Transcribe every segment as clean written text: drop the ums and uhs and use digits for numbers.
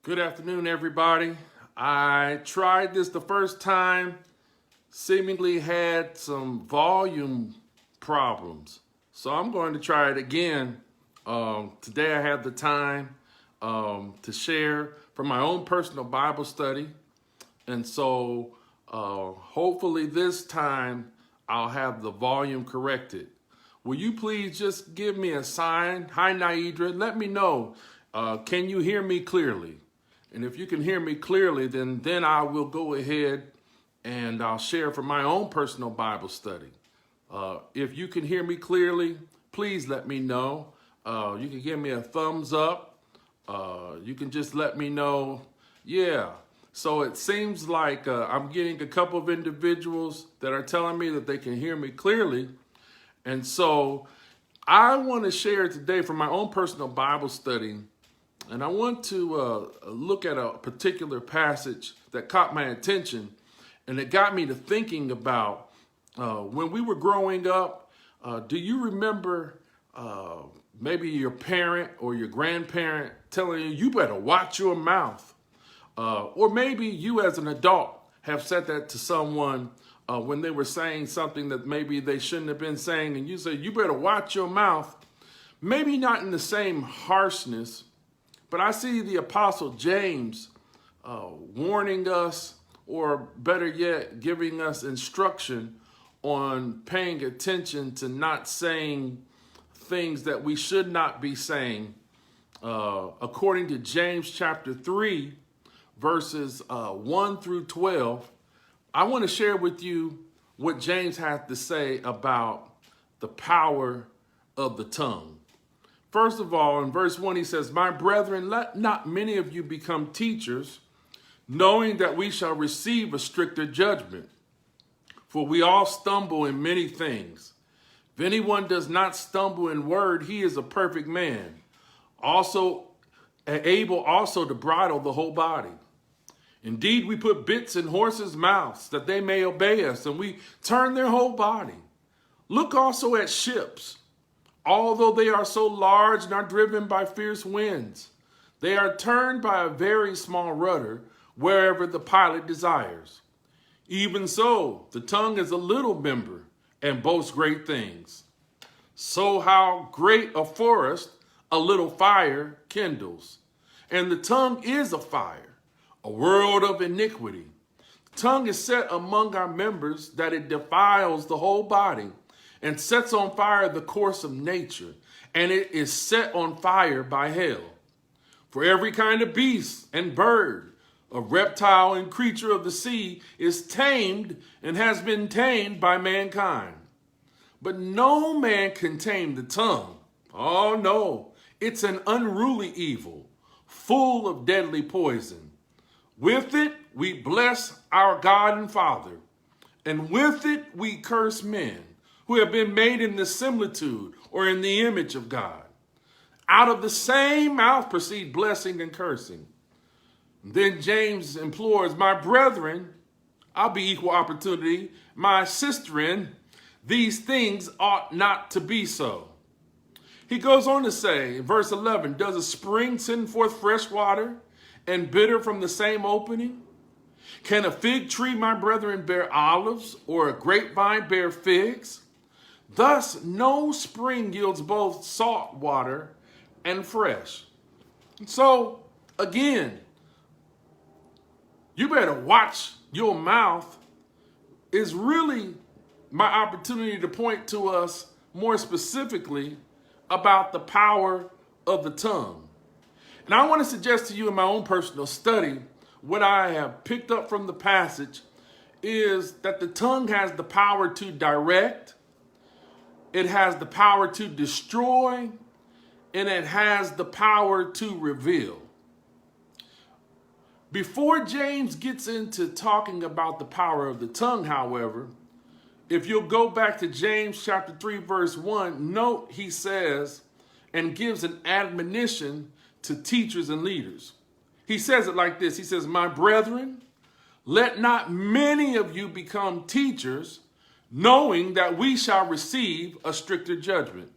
Good afternoon, everybody. I tried this the first time, seemingly had some volume problems. So I'm going to try it again. Today I have the time to share from my own personal Bible study. And so hopefully this time I'll have the volume corrected. Will you please just give me a sign? Hi, Naidra. Let me know. Can you hear me clearly? And if you can hear me clearly, then I will go ahead and I'll share from my own personal Bible study. If you can hear me clearly, please let me know. You can give me a thumbs up. You can just let me know. Yeah. So it seems like I'm getting a couple of individuals that are telling me that they can hear me clearly. And so I want to share today from my own personal Bible study. And I want to look at a particular passage that caught my attention, and it got me to thinking about when we were growing up. Do you remember maybe your parent or your grandparent telling you better watch your mouth? Or maybe you as an adult have said that to someone when they were saying something that maybe they shouldn't have been saying, and you say, you better watch your mouth. Maybe not in the same harshness, but I see the Apostle James warning us, or better yet, giving us instruction on paying attention to not saying things that we should not be saying. According to James chapter 3, verses 1 through 12, I want to share with you what James has to say about the power of the tongue. First of all, in verse 1, he says, "My brethren, let not many of you become teachers, knowing that we shall receive a stricter judgment. For we all stumble in many things. If anyone does not stumble in word, he is a perfect man, also able also to bridle the whole body. Indeed, we put bits in horses' mouths that they may obey us, and we turn their whole body. Look also at ships. Although they are so large and are driven by fierce winds, they are turned by a very small rudder wherever the pilot desires. Even so, the tongue is a little member and boasts great things. So how great a forest a little fire kindles. And the tongue is a fire, a world of iniquity. The tongue is set among our members that it defiles the whole body and sets on fire the course of nature, and it is set on fire by hell. For every kind of beast and bird, of reptile and creature of the sea is tamed and has been tamed by mankind. But no man can tame the tongue. Oh no, it's an unruly evil, full of deadly poison. With it we bless our God and Father, and with it we curse men who have been made in the similitude or in the image of God. Out of the same mouth proceed blessing and cursing." Then James implores, "My brethren," I'll be equal opportunity, "my sisterin, these things ought not to be so." He goes on to say in verse 11, "Does a spring send forth fresh water and bitter from the same opening? Can a fig tree, my brethren, bear olives, or a grapevine bear figs? Thus, no spring yields both salt water and fresh." So, again, you better watch your mouth is really my opportunity to point to us more specifically about the power of the tongue. And I want to suggest to you in my own personal study, what I have picked up from the passage is that the tongue has the power to direct, it has the power to destroy, and it has the power to reveal. Before James gets into talking about the power of the tongue, however, if you'll go back to James chapter 3, verse 1, note he says and gives an admonition to teachers and leaders. He says it like this. He says, "My brethren, let not many of you become teachers, knowing that we shall receive a stricter judgment."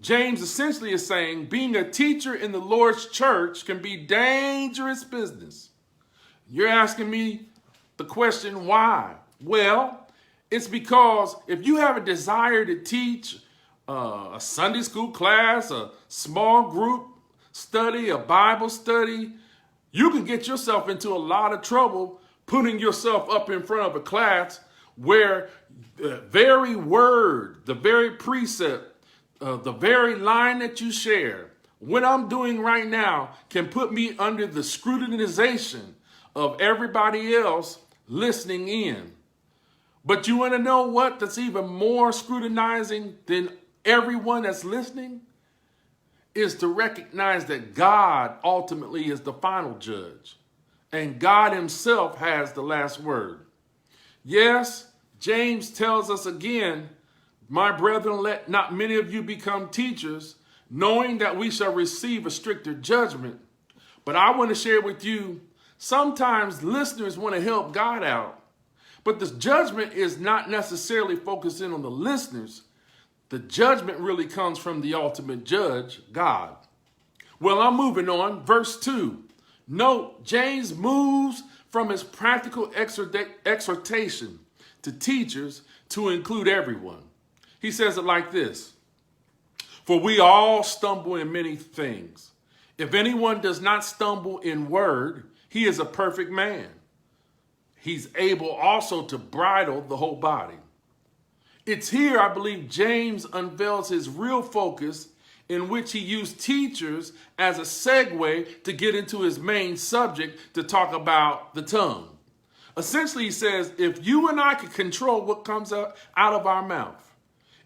James essentially is saying being a teacher in the Lord's church can be dangerous business. You're asking me the question, why? Well, it's because if you have a desire to teach a Sunday school class, a small group study, a Bible study, you can get yourself into a lot of trouble putting yourself up in front of a class where the very word, the very precept, the very line that you share, what I'm doing right now can put me under the scrutinization of everybody else listening in. But you want to know what that's even more scrutinizing than everyone that's listening? Is to recognize that God ultimately is the final judge. And God himself has the last word. Yes, James tells us again, my brethren, let not many of you become teachers, knowing that we shall receive a stricter judgment. But I want to share with you, sometimes listeners want to help God out. But the judgment is not necessarily focusing on the listeners. The judgment really comes from the ultimate judge, God. Well, I'm moving on. Verse 2. Note, James moves from his practical exhortation to teachers to include everyone. He says it like this: for we all stumble in many things. If anyone does not stumble in word, he is a perfect man. He's able also to bridle the whole body. It's here, I believe, James unveils his real focus, in which he used teachers as a segue to get into his main subject to talk about the tongue. Essentially, he says, if you and I could control what comes out of our mouth,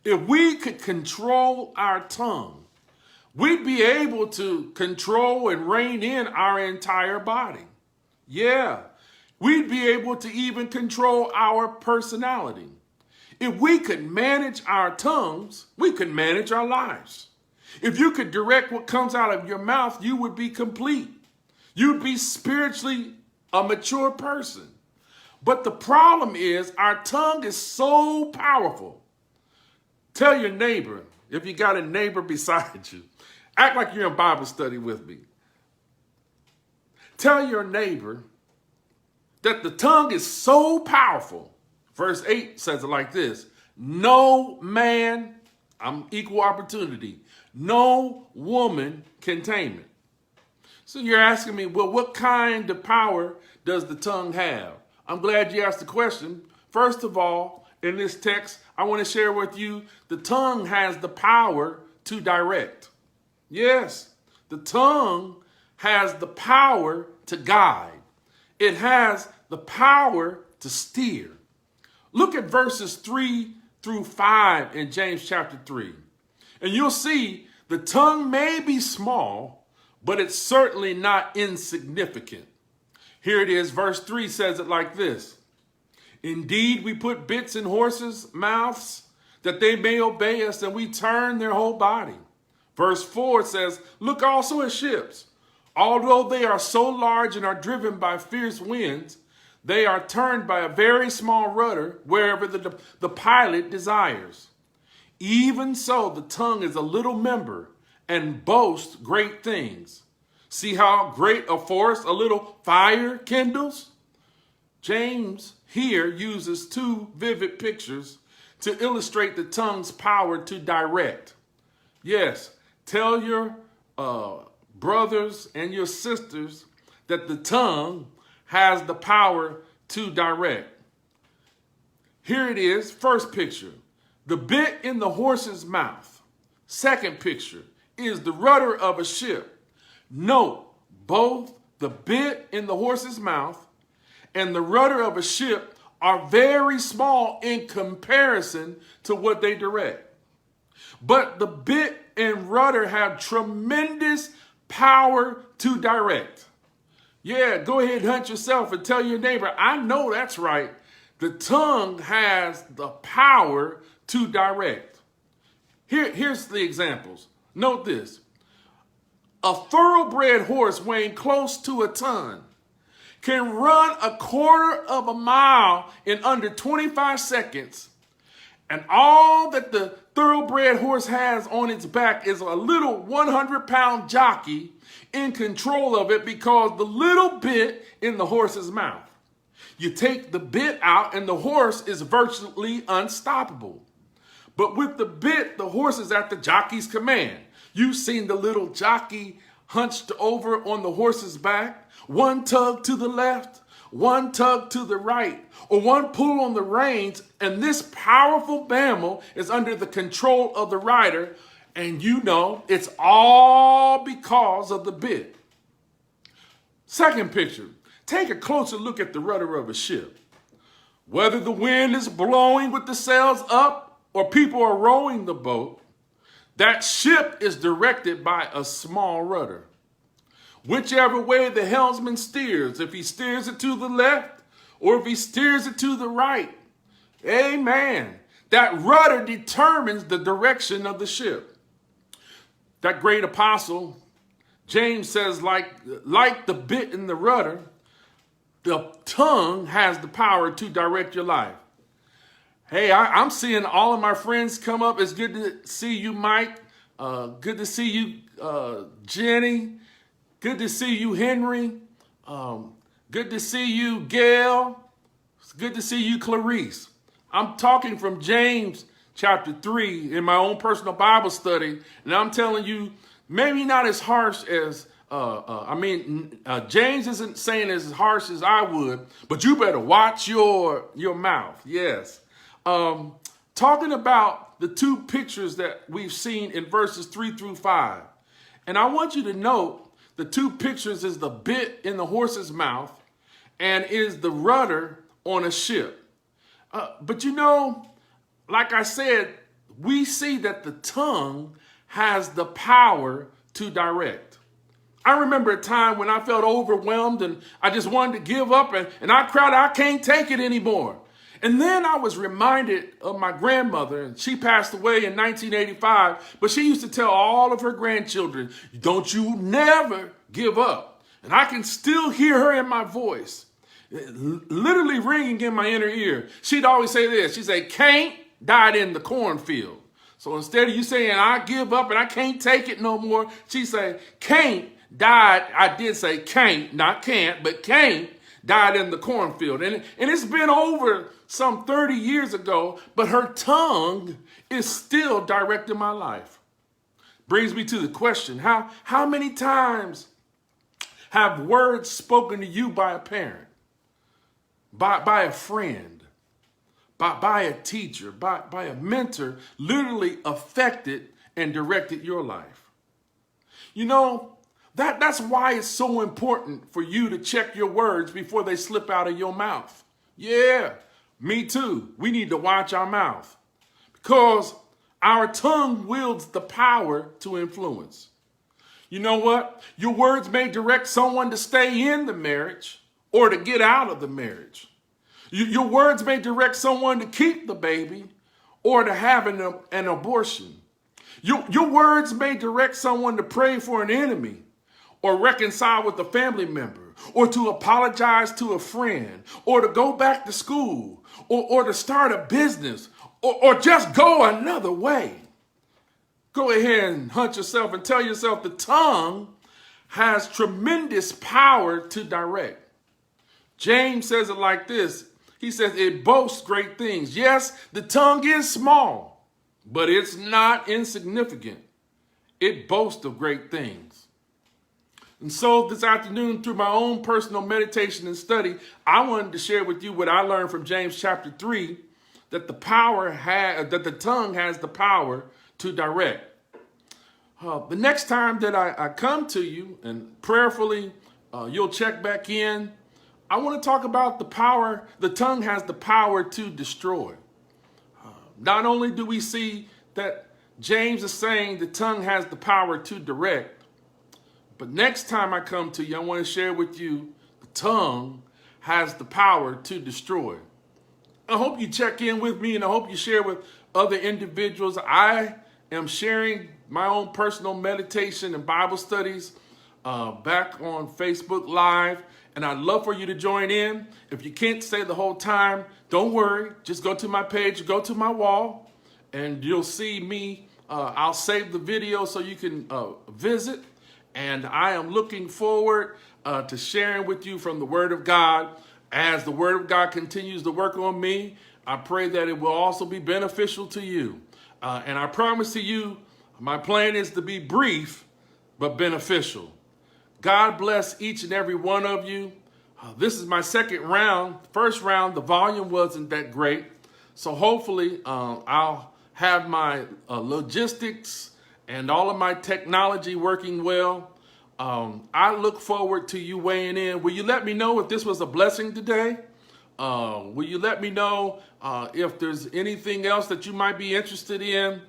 if we could control our tongue, we'd be able to control and rein in our entire body. Yeah, we'd be able to even control our personality. If we could manage our tongues, we could manage our lives. If you could direct what comes out of your mouth, you would be complete. You'd be spiritually a mature person. But the problem is our tongue is so powerful. Tell your neighbor, if you got a neighbor beside you, act like you're in Bible study with me. Tell your neighbor that the tongue is so powerful. Verse 8 says it like this: no man, I'm equal opportunity, no woman can tame it. So you're asking me, well, what kind of power does the tongue have? I'm glad you asked the question. First of all, in this text, I want to share with you, the tongue has the power to direct. Yes, the tongue has the power to guide. It has the power to steer. Look at verses 3 through 5 in James chapter 3. And you'll see the tongue may be small, but it's certainly not insignificant. Here it is. Verse 3 says it like this: indeed, we put bits in horses' mouths that they may obey us, and we turn their whole body. Verse 4 says, look also at ships. Although they are so large and are driven by fierce winds, they are turned by a very small rudder wherever the pilot desires. Even so, the tongue is a little member and boasts great things. See how great a force a little fire kindles? James here uses two vivid pictures to illustrate the tongue's power to direct. Yes, tell your brothers and your sisters that the tongue has the power to direct. Here it is, first picture, the bit in the horse's mouth. Second picture is the rudder of a ship. Note, both the bit in the horse's mouth and the rudder of a ship are very small in comparison to what they direct. But the bit and rudder have tremendous power to direct. Yeah, go ahead and hunt yourself and tell your neighbor, I know that's right. The tongue has the power to direct. Here's the examples. Note this. A thoroughbred horse weighing close to a ton can run a quarter of a mile in under 25 seconds. And all that the thoroughbred horse has on its back is a little 100-pound jockey in control of it because the little bit in the horse's mouth. You take the bit out and the horse is virtually unstoppable. But with the bit, the horse is at the jockey's command. You've seen the little jockey hunched over on the horse's back, one tug to the left, one tug to the right, or one pull on the reins, and this powerful mammal is under the control of the rider, and you know it's all because of the bit. Second picture, take a closer look at the rudder of a ship. Whether the wind is blowing with the sails up or people are rowing the boat, that ship is directed by a small rudder. Whichever way the helmsman steers, if he steers it to the left or if he steers it to the right, amen, that rudder determines the direction of the ship. That great apostle, James says, like the bit in the rudder, the tongue has the power to direct your life. Hey, I'm seeing all of my friends come up. It's good to see you, Mike. Good to see you, Jenny. Good to see you, Henry. Good to see you, Gail. It's good to see you, Clarice. I'm talking from James chapter 3 in my own personal Bible study, and I'm telling you, maybe not as harsh as, James isn't saying as harsh as I would, but you better watch your mouth. Yes. Talking about the two pictures that we've seen in verses 3 through 5. And I want you to note the two pictures is the bit in the horse's mouth and is the rudder on a ship. But you know, like I said, we see that the tongue has the power to direct. I remember a time when I felt overwhelmed and I just wanted to give up and I cried, I can't take it anymore. And then I was reminded of my grandmother, and she passed away in 1985, but she used to tell all of her grandchildren, don't you never give up. And I can still hear her in my voice, literally ringing in my inner ear. She'd always say this, she'd say, can't died in the cornfield. So instead of you saying, I give up and I can't take it no more, she'd say, can't died, I did say can't, not can't, but can't died in the cornfield. And it's been over some 30 years ago, but her tongue is still directing my life. Brings me to the question, how many times have words spoken to you by a parent, by a friend, by a teacher, by a mentor, literally affected and directed your life? You know, that's why it's so important for you to check your words before they slip out of your mouth. Yeah, me too. We need to watch our mouth because our tongue wields the power to influence. You know what? Your words may direct someone to stay in the marriage or to get out of the marriage. Your words may direct someone to keep the baby or to have an abortion. Your words may direct someone to pray for an enemy or reconcile with a family member, or to apologize to a friend, or to go back to school, or to start a business, or just go another way. Go ahead and hunt yourself and tell yourself the tongue has tremendous power to direct. James says it like this. He says it boasts great things. Yes, the tongue is small, but it's not insignificant. It boasts of great things. And so this afternoon, through my own personal meditation and study, I wanted to share with you what I learned from James chapter 3, that the tongue has the power to direct. The next time that I come to you and prayerfully you'll check back in, I want to talk about the power. The tongue has the power to destroy. Not only do we see that James is saying the tongue has the power to direct, but next time I come to you, I want to share with you the tongue has the power to destroy. I hope you check in with me and I hope you share with other individuals. I am sharing my own personal meditation and Bible studies back on Facebook Live, and I'd love for you to join in. If you can't stay the whole time, don't worry. Just go to my page, go to my wall, and you'll see me. I'll save the video so you can visit. And I am looking forward to sharing with you from the Word of God. As the Word of God continues to work on me, I pray that it will also be beneficial to you. And I promise to you, my plan is to be brief, but beneficial. God bless each and every one of you. This is my second round. First round, the volume wasn't that great. So hopefully I'll have my logistics and all of my technology working well. I look forward to you weighing in. Will you let me know if this was a blessing today? Will you let me know if there's anything else that you might be interested in?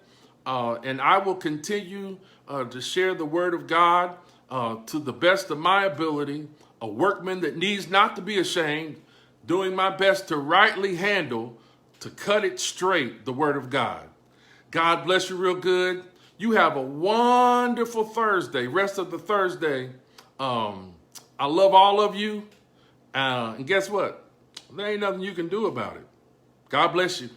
And I will continue to share the Word of God to the best of my ability, a workman that needs not to be ashamed, doing my best to rightly handle, to cut it straight, the Word of God. God bless you real good. You have a wonderful Thursday, rest of the Thursday. I love all of you. And guess what? There ain't nothing you can do about it. God bless you.